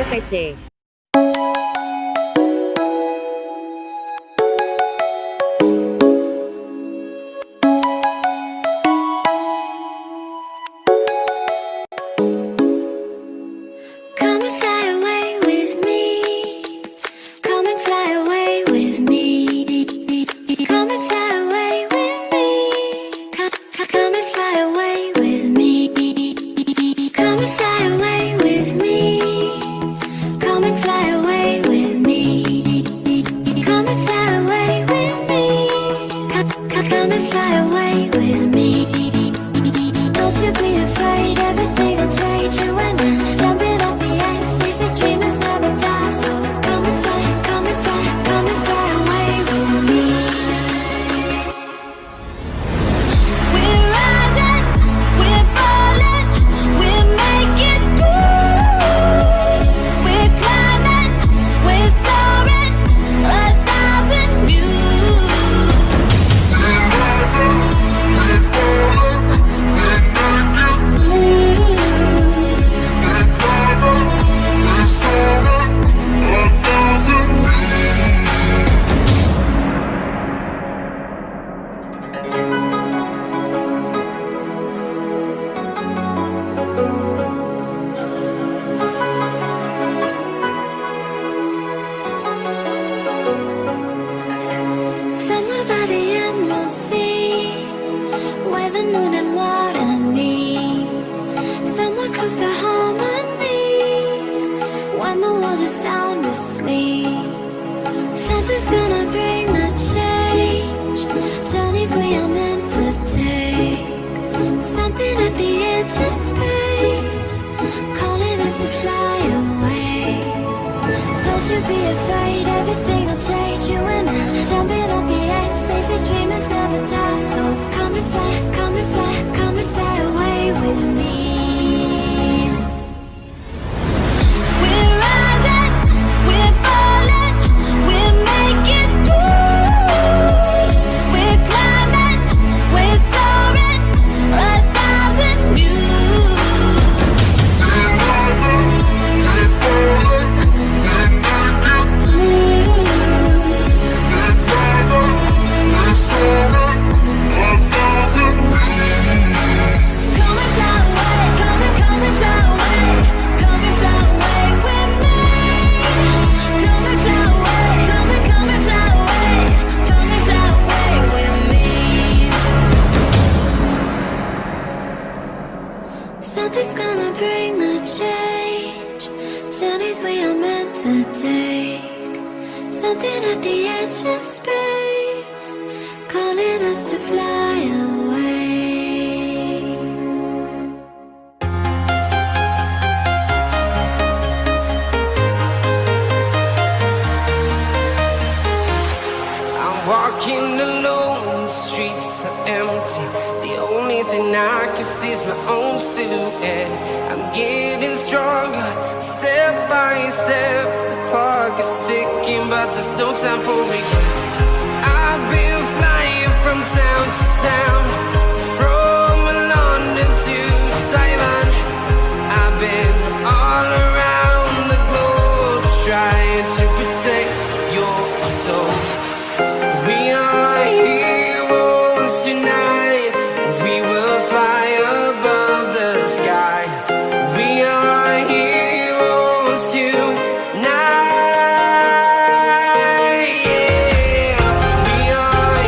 PC. Walking alone, the streets are empty. The only thing I can see is my own silhouette. I'm getting stronger, step by step. The clock is ticking, but there's no time for regrets. I've been flying from town to town, from London to Taiwan. I've been all around the globe, trying to protect your soul. We are heroes tonight. We will fly above the sky. We are heroes tonight. Yeah. We are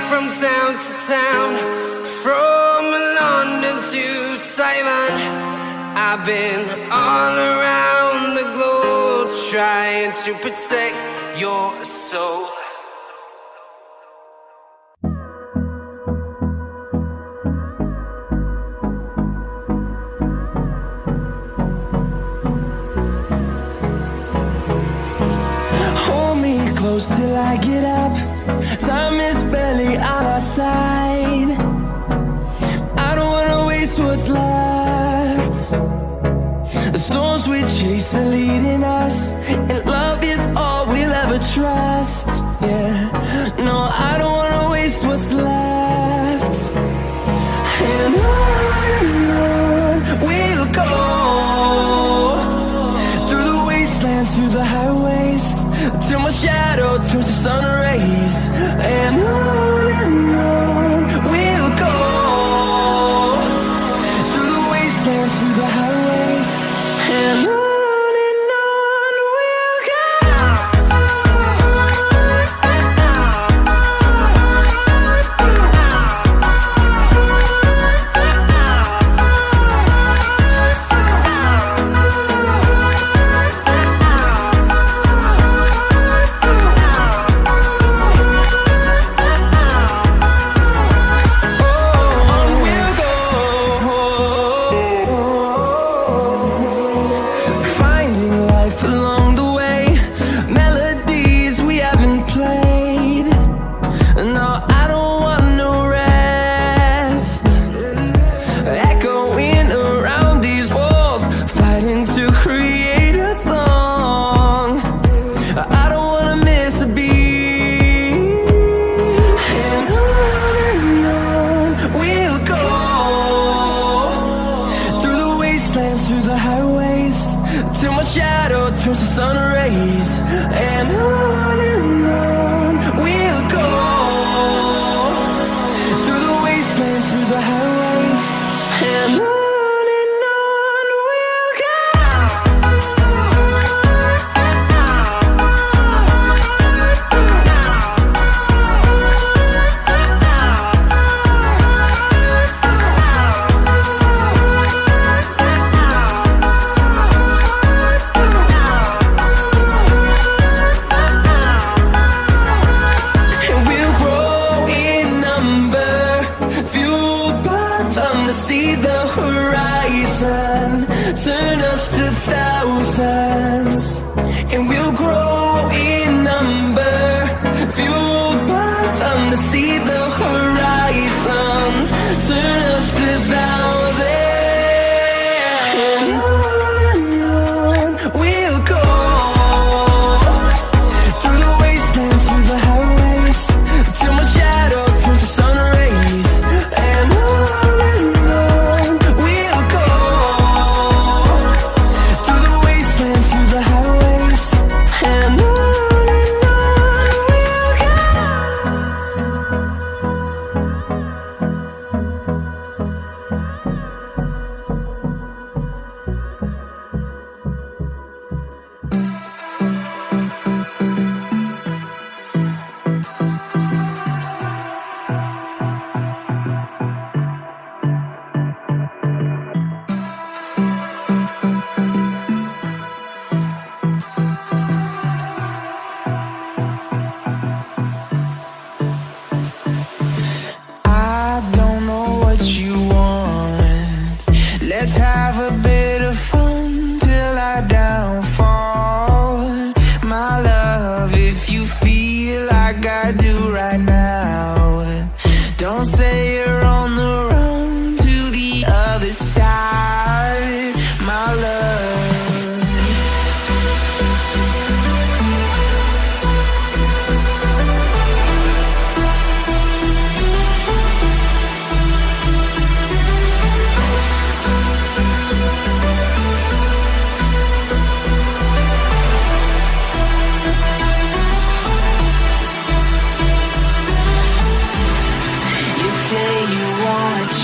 from town to town, from London to Taiwan. I've been all around the globe trying to protect your soul. Close till I get up. Time is barely on our side. I don't wanna waste what's left. The storms we chase are leading us, and love is all we'll ever trust. Yeah, no, I don't wanna waste what's left. And on we'll go, through the wastelands, through the highways, till my shadow turns to sun rays. And on we'll go, through the wastelands, through the highways, and on we'll go.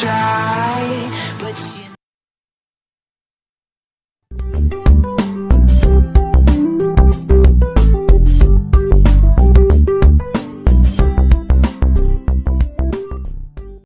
Try